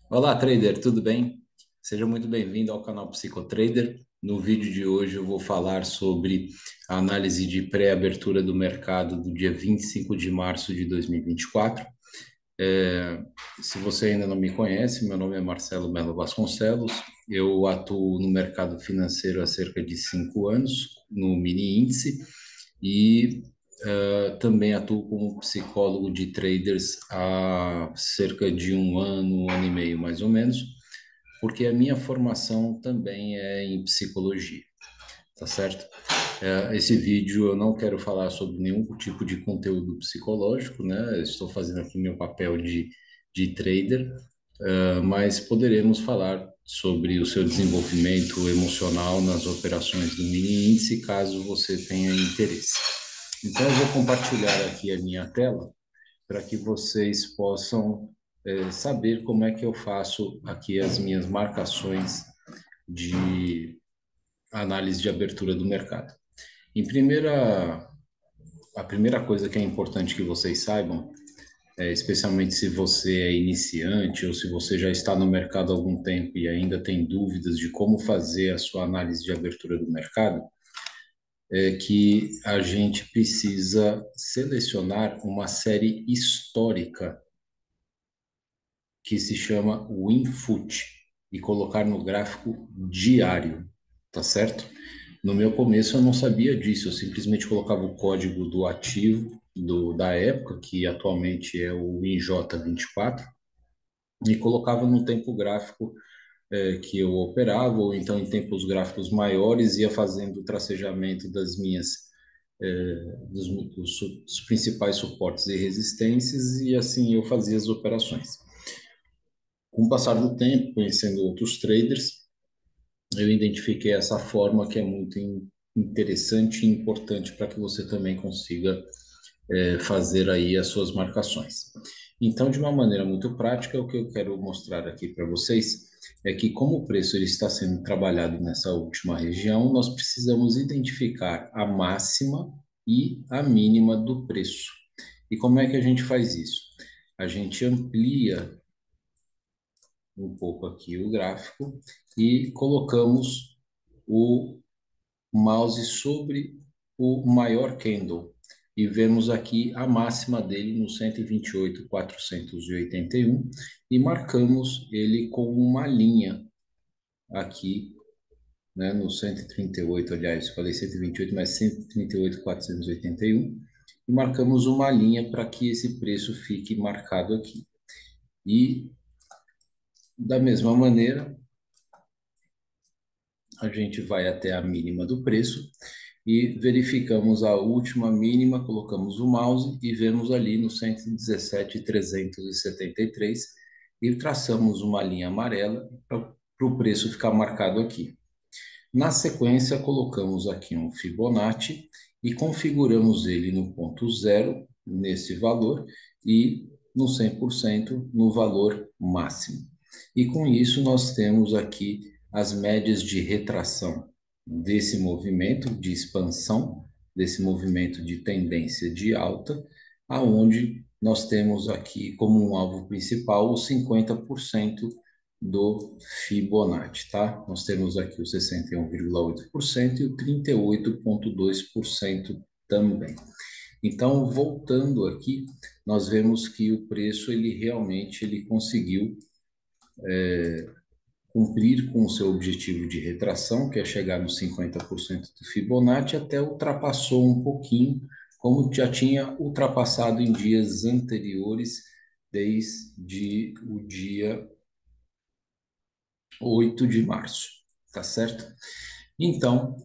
Olá, trader, tudo bem? Seja muito bem-vindo ao canal PsicoTrader. No vídeo de hoje eu vou falar sobre a análise de pré-abertura do mercado do dia 25 de março de 2024. É, Se você ainda não me conhece, meu nome é Marcelo Melo Vasconcelos. Eu atuo no mercado financeiro há cerca de 5 anos, no mini índice, e também atuo como psicólogo de traders há cerca de um ano e meio mais ou menos, porque a minha formação também é em psicologia, tá certo? Esse vídeo eu não quero falar sobre nenhum tipo de conteúdo psicológico, né? Eu estou fazendo aqui meu papel de trader, mas poderemos falar sobre o seu desenvolvimento emocional nas operações do mini índice, caso você tenha interesse. Então, eu vou compartilhar aqui a minha tela para que vocês possam saber como é que eu faço aqui as minhas marcações de análise de abertura do mercado. Em primeira, a primeira coisa que é importante que vocês saibam, especialmente se você é iniciante ou se você já está no mercado há algum tempo e ainda tem dúvidas de como fazer a sua análise de abertura do mercado, é que a gente precisa selecionar uma série histórica que se chama WinFoot e colocar no gráfico diário, tá certo? No meu começo eu não sabia disso, eu simplesmente colocava o código do ativo da época, que atualmente é o IJ24, e colocava no tempo gráfico que eu operava, ou então em tempos gráficos maiores, ia fazendo o tracejamento das minhas dos principais suportes e resistências, e assim eu fazia as operações. Com o passar do tempo, conhecendo outros traders, eu identifiquei essa forma que é muito interessante e importante para que você também consiga fazer aí as suas marcações. Então, de uma maneira muito prática, o que eu quero mostrar aqui para vocês é que como o preço ele está sendo trabalhado nessa última região, nós precisamos identificar a máxima e a mínima do preço. E como é que a gente faz isso? A gente amplia um pouco aqui o gráfico e colocamos o mouse sobre o maior candle e vemos aqui a máxima dele no 128.481 e marcamos ele com uma linha aqui, né, no 138, aliás, falei 128, mas 138.481 e marcamos uma linha para que esse preço fique marcado aqui. E da mesma maneira, a gente vai até a mínima do preço e verificamos a última mínima, colocamos o mouse e vemos ali no 117.373 e traçamos uma linha amarela para o preço ficar marcado aqui. Na sequência, colocamos aqui um Fibonacci e configuramos ele no ponto zero, nesse valor, e no 100% no valor máximo. E com isso, nós temos aqui as médias de retração desse movimento de expansão, desse movimento de tendência de alta, aonde nós temos aqui como um alvo principal os 50% do Fibonacci, tá? Nós temos aqui o 61,8% e o 38,2% também. Então, voltando aqui, nós vemos que o preço ele realmente ele conseguiu cumprir com o seu objetivo de retração, que é chegar nos 50% do Fibonacci, até ultrapassou um pouquinho, como já tinha ultrapassado em dias anteriores, desde o dia 8 de março, tá certo? Então,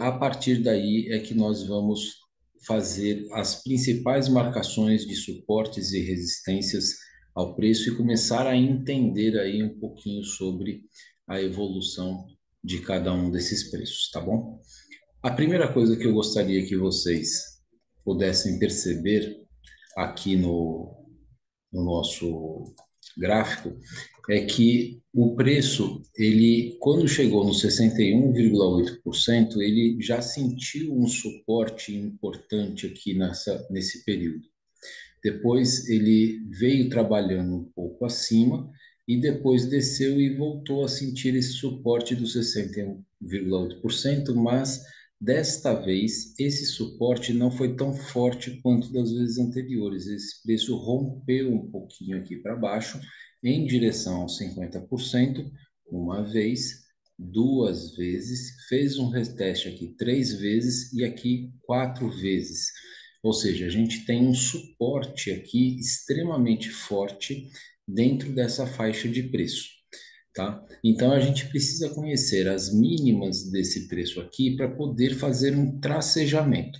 a partir daí é que nós vamos fazer as principais marcações de suportes e resistências ao preço e começar a entender aí um pouquinho sobre a evolução de cada um desses preços, tá bom? A primeira coisa que eu gostaria que vocês pudessem perceber aqui no nosso gráfico é que o preço, ele, quando chegou no 61,8%, ele já sentiu um suporte importante aqui nesse período. Depois ele veio trabalhando um pouco acima e depois desceu e voltou a sentir esse suporte dos 61,8%, mas desta vez esse suporte não foi tão forte quanto das vezes anteriores. Esse preço rompeu um pouquinho aqui para baixo, em direção aos 50%, uma vez, duas vezes, fez um reteste aqui três vezes e aqui quatro vezes. Ou seja, a gente tem um suporte aqui extremamente forte dentro dessa faixa de preço, tá? Então a gente precisa conhecer as mínimas desse preço aqui para poder fazer um tracejamento.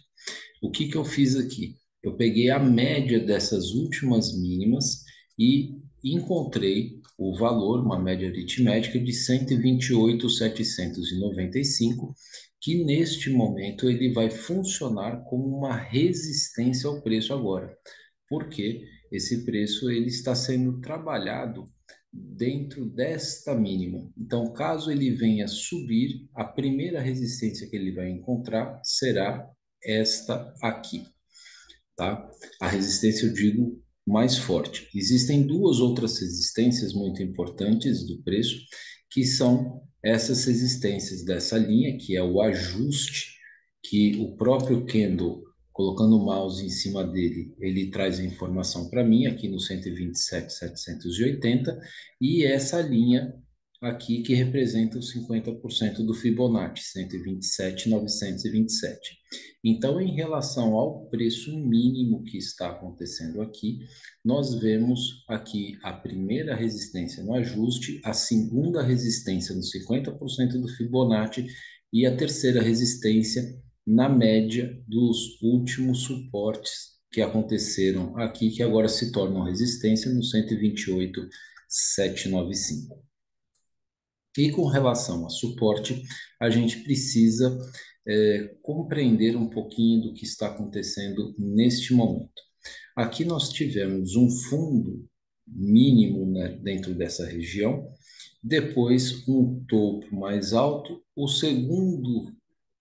O que que eu fiz aqui? Eu peguei a média dessas últimas mínimas e encontrei o valor, uma média aritmética de 128.795, que neste momento ele vai funcionar como uma resistência ao preço agora, porque esse preço ele está sendo trabalhado dentro desta mínima. Então, caso ele venha subir, a primeira resistência que ele vai encontrar será esta aqui, tá? A resistência, eu digo, mais forte. Existem duas outras resistências muito importantes do preço, que são essas resistências dessa linha, que é o ajuste, que o próprio Candle, colocando o mouse em cima dele, ele traz a informação para mim, aqui no 127.780, e essa linha aqui que representa os 50% do Fibonacci, 127.927. Então, em relação ao preço mínimo que está acontecendo aqui, nós vemos aqui a primeira resistência no ajuste, a segunda resistência no 50% do Fibonacci e a terceira resistência na média dos últimos suportes que aconteceram aqui, que agora se tornam resistência no 128.795. E com relação a suporte, a gente precisa compreender um pouquinho do que está acontecendo neste momento. Aqui nós tivemos um fundo mínimo, né, dentro dessa região, depois um topo mais alto,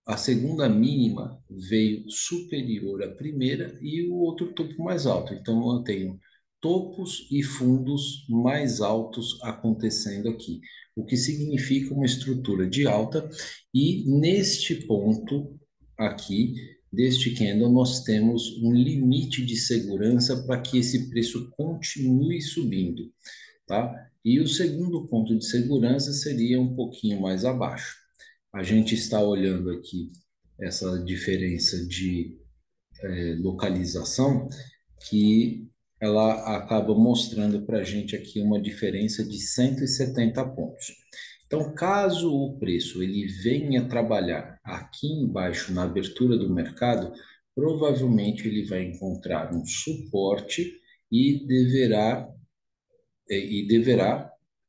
a segunda mínima veio superior à primeira e o outro topo mais alto. Então eu tenho topos e fundos mais altos acontecendo aqui, o que significa uma estrutura de alta, e neste ponto aqui deste candle nós temos um limite de segurança para que esse preço continue subindo, tá? E o segundo ponto de segurança seria um pouquinho mais abaixo. A gente está olhando aqui essa diferença de localização, que ela acaba mostrando para a gente aqui uma diferença de 170 pontos. Então, caso o preço ele venha trabalhar aqui embaixo na abertura do mercado, provavelmente ele vai encontrar um suporte e deverá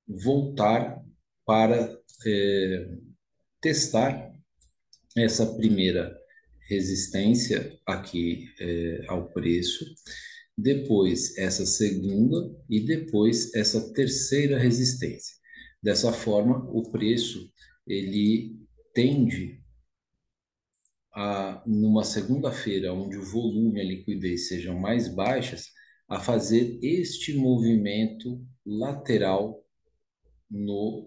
voltar para testar essa primeira resistência aqui ao preço, depois essa segunda e depois essa terceira resistência. Dessa forma, o preço ele tende a, numa segunda-feira, onde o volume e a liquidez sejam mais baixas, a fazer este movimento lateral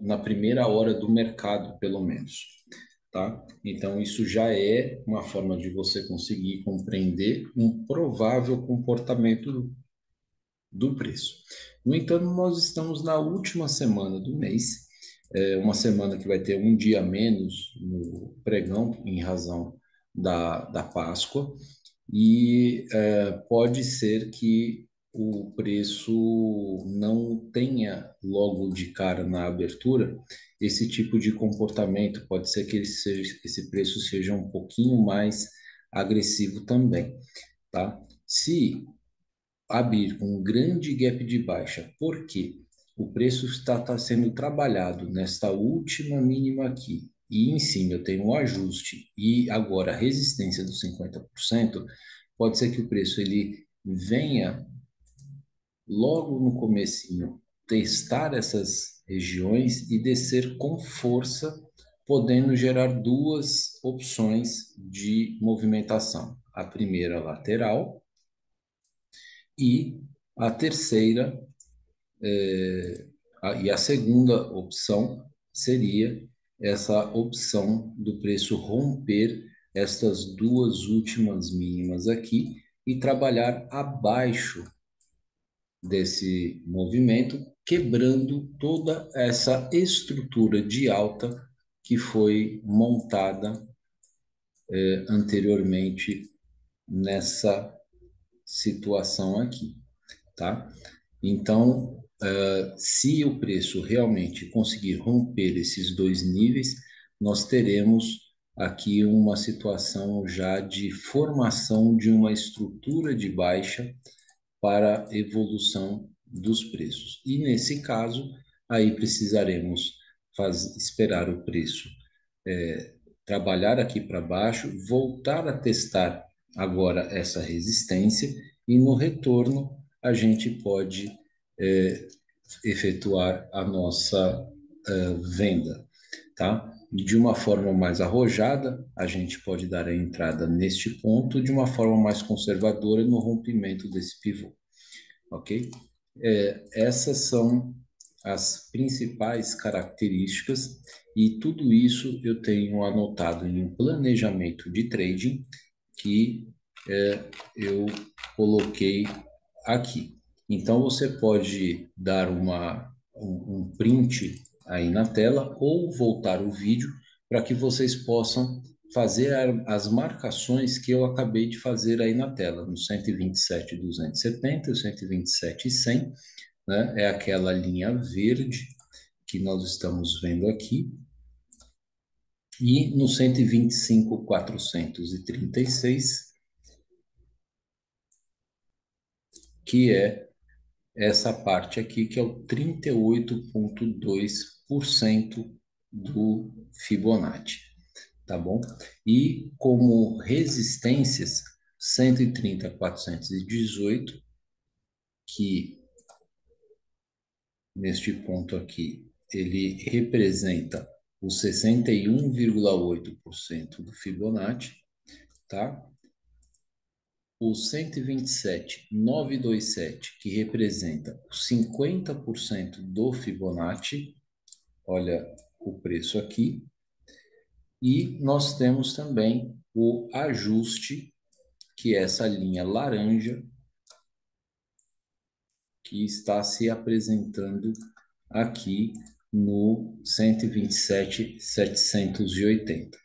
na primeira hora do mercado, pelo menos, tá? Então, isso já é uma forma de você conseguir compreender um provável comportamento do preço. No entanto, nós estamos na última semana do mês, uma semana que vai ter um dia a menos no pregão, em razão da Páscoa, e pode ser que o preço não tenha logo de cara na abertura esse tipo de comportamento. Pode ser que esse preço seja um pouquinho mais agressivo também, tá? Se abrir com um grande gap de baixa, porque o preço está sendo trabalhado nesta última mínima aqui, e em cima eu tenho um ajuste e agora a resistência dos 50%, pode ser que o preço ele venha logo no comecinho testar essas regiões e descer com força, podendo gerar duas opções de movimentação. A primeira lateral e a terceira E a segunda opção seria essa opção do preço romper estas duas últimas mínimas aqui e trabalhar abaixo desse movimento, quebrando toda essa estrutura de alta que foi montada anteriormente nessa situação aqui, tá? Então, se o preço realmente conseguir romper esses dois níveis, nós teremos aqui uma situação já de formação de uma estrutura de baixa para evolução dos preços. E nesse caso, aí precisaremos esperar o preço trabalhar aqui para baixo, voltar a testar agora essa resistência e no retorno a gente pode efetuar a nossa venda, tá? De uma forma mais arrojada, a gente pode dar a entrada neste ponto, de uma forma mais conservadora no rompimento desse pivô, ok? Essas são as principais características e tudo isso eu tenho anotado em um planejamento de trading que eu coloquei aqui. Então você pode dar um print aí na tela ou voltar o vídeo para que vocês possam fazer as marcações que eu acabei de fazer aí na tela, no 127.270, 127.100, né? É aquela linha verde que nós estamos vendo aqui, e no 125.436, que é essa parte aqui, que é o 38,2% do Fibonacci, tá bom? E como resistências, 130.418, que neste ponto aqui, ele representa o 61,8% do Fibonacci, tá? O 127.927, que representa o 50% do Fibonacci, olha o preço aqui. E nós temos também o ajuste, que é essa linha laranja, que está se apresentando aqui no 127.780.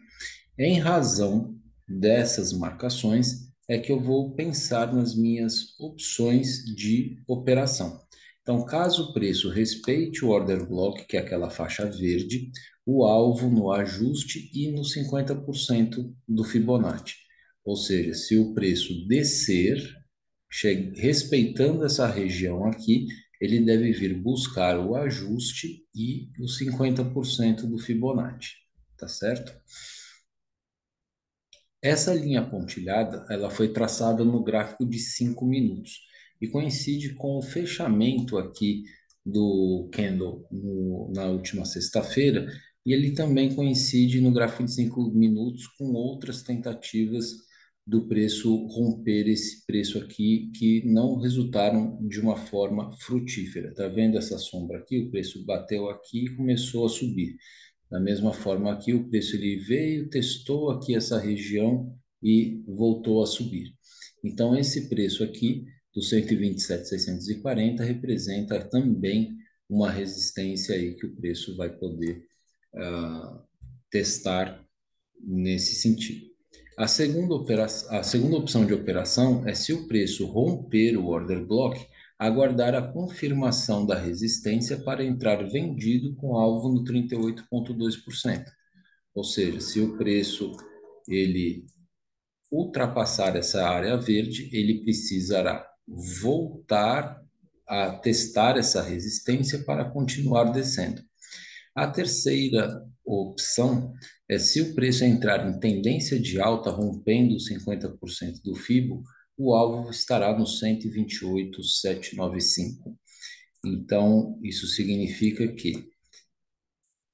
Em razão dessas marcações, é que eu vou pensar nas minhas opções de operação. Então, caso o preço respeite o order block, que é aquela faixa verde, o alvo no ajuste e no 50% do Fibonacci. Ou seja, se o preço descer, respeitando essa região aqui, ele deve vir buscar o ajuste e os 50% do Fibonacci, tá certo? Essa linha pontilhada, ela foi traçada no gráfico de 5 minutos e coincide com o fechamento aqui do candle na última sexta-feira, e ele também coincide no gráfico de 5 minutos com outras tentativas do preço romper esse preço aqui que não resultaram de uma forma frutífera. Tá vendo essa sombra aqui? O preço bateu aqui e começou a subir. Da mesma forma aqui, o preço ele veio, testou aqui essa região e voltou a subir. Então, esse preço aqui, do 127.640, representa também uma resistência aí que o preço vai poder testar nesse sentido. A segunda opção de operação é, se o preço romper o order block, aguardar a confirmação da resistência para entrar vendido com alvo no 38,2%. Ou seja, se o preço ele ultrapassar essa área verde, ele precisará voltar a testar essa resistência para continuar descendo. A terceira opção é, se o preço entrar em tendência de alta, rompendo os 50% do FIBO, o alvo estará no 128.795. Então, isso significa que,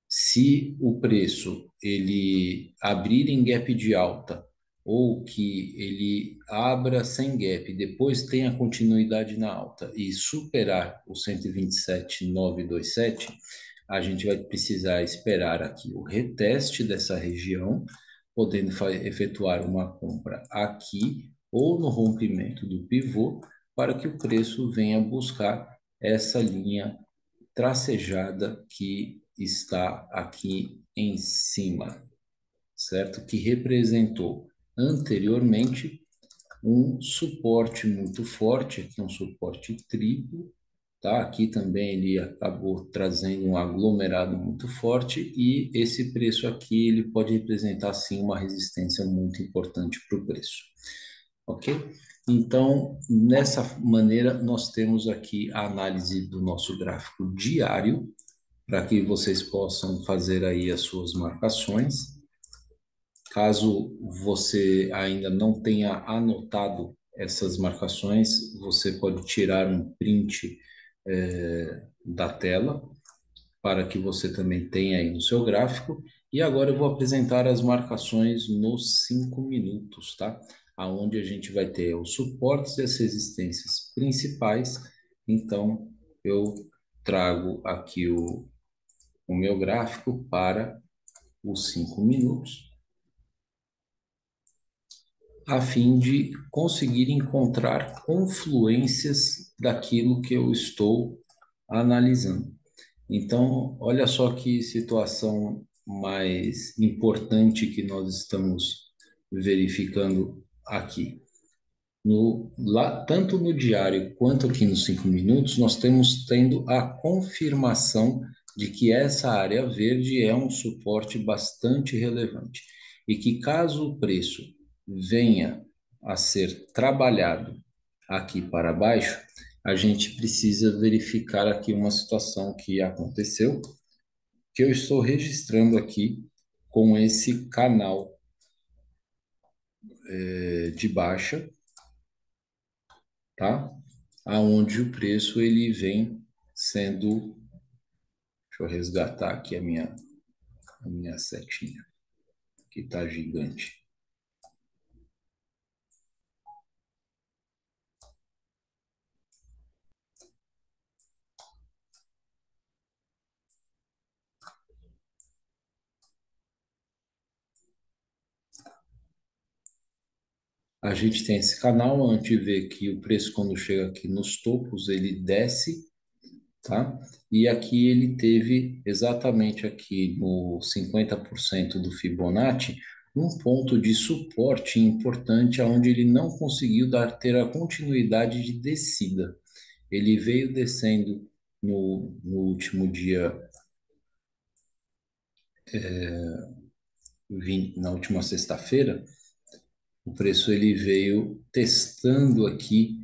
se o preço ele abrir em gap de alta ou que ele abra sem gap, depois tenha continuidade na alta e superar o 127,927, a gente vai precisar esperar aqui o reteste dessa região, podendo efetuar uma compra aqui ou no rompimento do pivô, para que o preço venha buscar essa linha tracejada que está aqui em cima, certo? Que representou anteriormente um suporte muito forte, aqui um suporte triplo, tá? Aqui também ele acabou trazendo um aglomerado muito forte e esse preço aqui ele pode representar sim uma resistência muito importante para o preço, ok? Então, nessa maneira, nós temos aqui a análise do nosso gráfico diário, para que vocês possam fazer aí as suas marcações. Caso você ainda não tenha anotado essas marcações, você pode tirar um print da tela para que você também tenha aí no seu gráfico. E agora eu vou apresentar as marcações nos 5 minutos, tá? Aonde a gente vai ter os suportes e as resistências principais. Então, eu trago aqui o meu gráfico para os 5 minutos, a fim de conseguir encontrar confluências daquilo que eu estou analisando. Então, olha só que situação mais importante que nós estamos verificando aqui. Tanto no diário quanto aqui nos 5 minutos, nós temos tendo a confirmação de que essa área verde é um suporte bastante relevante e que caso o preço venha a ser trabalhado aqui para baixo, a gente precisa verificar aqui uma situação que aconteceu, que eu estou registrando aqui com esse canal de baixa, tá? Aonde o preço ele vem sendo, deixa eu resgatar aqui a minha setinha, que está gigante. A gente tem esse canal, a gente vê que o preço quando chega aqui nos topos, ele desce, tá? E aqui ele teve exatamente aqui no 50% do Fibonacci, um ponto de suporte importante aonde ele não conseguiu ter a continuidade de descida. Ele veio descendo no último dia 20, na última sexta-feira, o preço ele veio testando aqui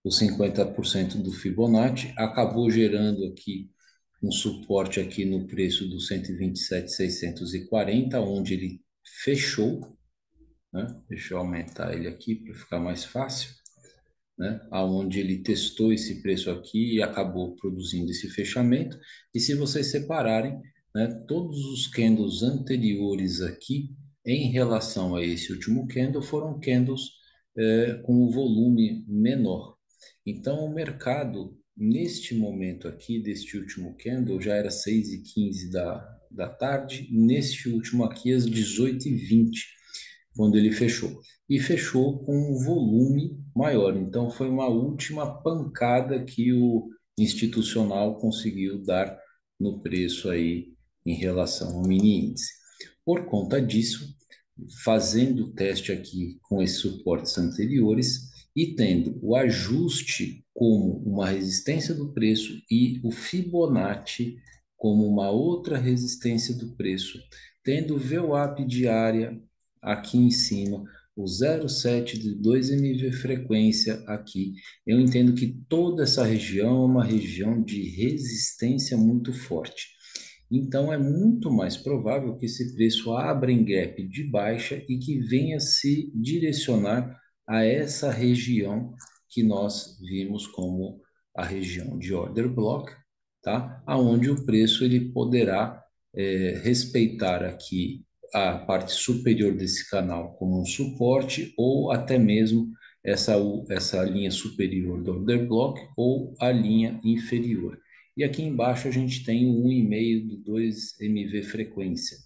os 50% do Fibonacci, acabou gerando aqui um suporte aqui no preço do 127.640, onde ele fechou, né? Deixa eu aumentar ele aqui para ficar mais fácil, né? Aonde ele testou esse preço aqui e acabou produzindo esse fechamento. E se vocês separarem, né, todos os candles anteriores aqui, em relação a esse último candle, foram candles com um volume menor. Então, o mercado, neste momento aqui, deste último candle, já era 6h15 da tarde, neste último aqui, às 18h20, quando ele fechou. E fechou com um volume maior. Então, foi uma última pancada que o institucional conseguiu dar no preço aí em relação ao mini índice. Por conta disso, fazendo o teste aqui com esses suportes anteriores e tendo o ajuste como uma resistência do preço e o Fibonacci como uma outra resistência do preço, tendo o VWAP diária aqui em cima, o 0,7 de 2 MV frequência aqui, eu entendo que toda essa região é uma região de resistência muito forte. Então, é muito mais provável que esse preço abra em gap de baixa e que venha se direcionar a essa região que nós vimos como a região de order block, tá? Aonde o preço ele poderá respeitar aqui a parte superior desse canal como um suporte ou até mesmo essa linha superior do order block ou a linha inferior. E aqui embaixo a gente tem o 1,5 do 2MV frequência.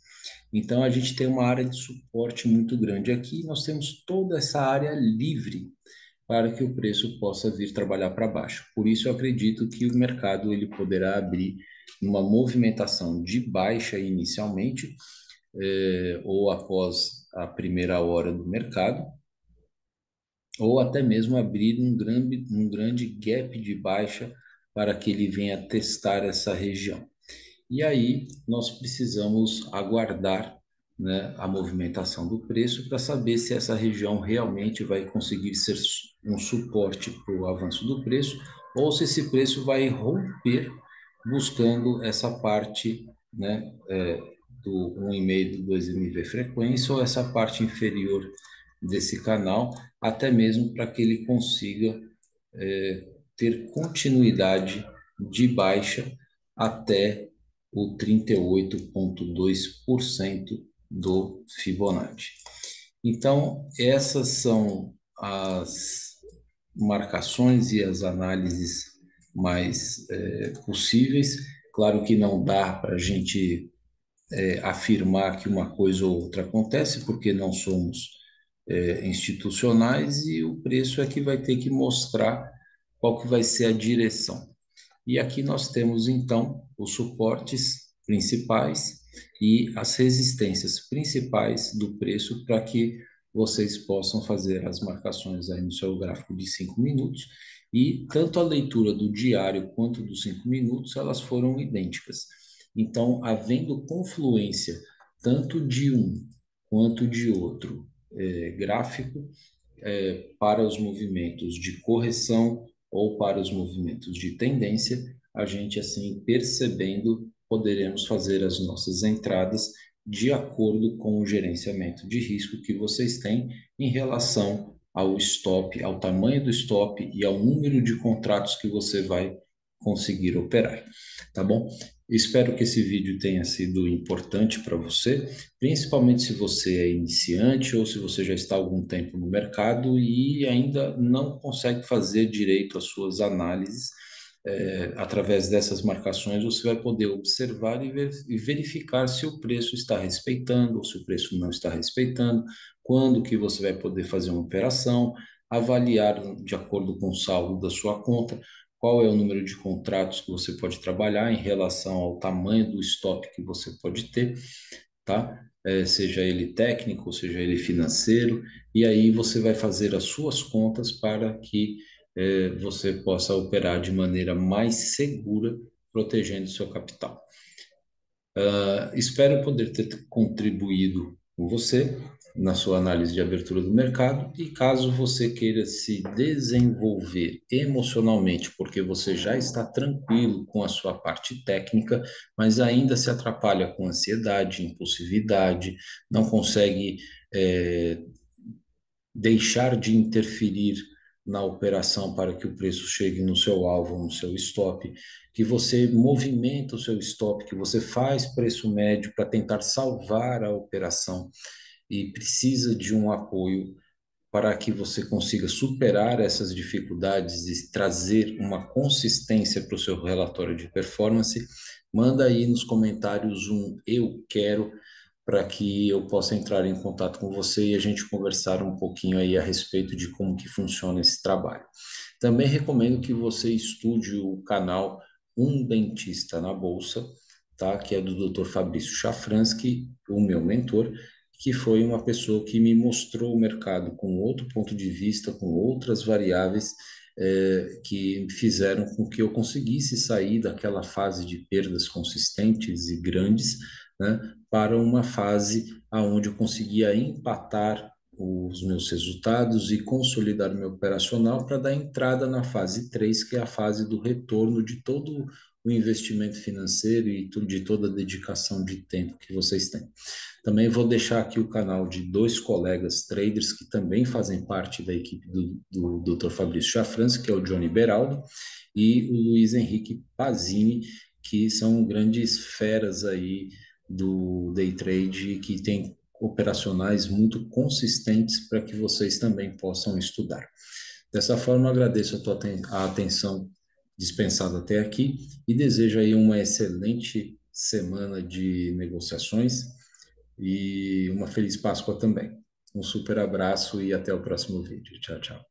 Então a gente tem uma área de suporte muito grande aqui, nós temos toda essa área livre para que o preço possa vir trabalhar para baixo. Por isso eu acredito que o mercado ele poderá abrir uma movimentação de baixa inicialmente, ou após a primeira hora do mercado, ou até mesmo abrir um grande gap de baixa para que ele venha testar essa região. E aí nós precisamos aguardar, né, a movimentação do preço para saber se essa região realmente vai conseguir ser um suporte para o avanço do preço ou se esse preço vai romper buscando essa parte, né, do 1,5 do 2MV frequência ou essa parte inferior desse canal, até mesmo para que ele consiga ter continuidade de baixa até o 38,2% do Fibonacci. Então, essas são as marcações e as análises mais possíveis. Claro que não dá para a gente afirmar que uma coisa ou outra acontece, porque não somos institucionais e o preço é que vai ter que mostrar qual que vai ser a direção. E aqui nós temos então os suportes principais e as resistências principais do preço para que vocês possam fazer as marcações aí no seu gráfico de 5 minutos. E tanto a leitura do diário quanto dos 5 minutos, elas foram idênticas. Então, havendo confluência tanto de um quanto de outro gráfico, para os movimentos de correção ou para os movimentos de tendência, a gente assim percebendo poderemos fazer as nossas entradas de acordo com o gerenciamento de risco que vocês têm em relação ao stop, ao tamanho do stop e ao número de contratos que você vai conseguir operar, tá bom? Espero que esse vídeo tenha sido importante para você, principalmente se você é iniciante ou se você já está há algum tempo no mercado e ainda não consegue fazer direito as suas análises. Através dessas marcações, você vai poder observar e verificar se o preço está respeitando ou se o preço não está respeitando, quando que você vai poder fazer uma operação, avaliar de acordo com o saldo da sua conta, qual é o número de contratos que você pode trabalhar em relação ao tamanho do stop que você pode ter, tá? Seja ele técnico, seja ele financeiro, e aí você vai fazer as suas contas para que você possa operar de maneira mais segura, protegendo seu capital. Espero poder ter contribuído com você na sua análise de abertura do mercado e caso você queira se desenvolver emocionalmente, porque você já está tranquilo com a sua parte técnica, mas ainda se atrapalha com ansiedade, impulsividade, não consegue deixar de interferir na operação para que o preço chegue no seu alvo, no seu stop, que você movimenta o seu stop, que você faz preço médio para tentar salvar a operação e precisa de um apoio para que você consiga superar essas dificuldades e trazer uma consistência para o seu relatório de performance, manda aí nos comentários um eu quero para que eu possa entrar em contato com você e a gente conversar um pouquinho aí a respeito de como que funciona esse trabalho. Também recomendo que você estude o canal Um Dentista na Bolsa, tá? Que é do Dr. Fabrício Chafransky, o meu mentor, que foi uma pessoa que me mostrou o mercado com outro ponto de vista, com outras variáveis, que fizeram com que eu conseguisse sair daquela fase de perdas consistentes e grandes, né, para uma fase aonde eu conseguia empatar os meus resultados e consolidar o meu operacional para dar entrada na fase 3, que é a fase do retorno de todo o investimento financeiro e de toda a dedicação de tempo que vocês têm. Também vou deixar aqui o canal de dois colegas traders que também fazem parte da equipe do Dr. Fabrício Chafrans, que é o Johnny Beraldo e o Luiz Henrique Pazini, que são grandes feras aí do day trade que tem operacionais muito consistentes para que vocês também possam estudar. Dessa forma, agradeço a atenção dispensada até aqui e desejo aí uma excelente semana de negociações e uma feliz Páscoa também. Um super abraço e até o próximo vídeo. Tchau, tchau.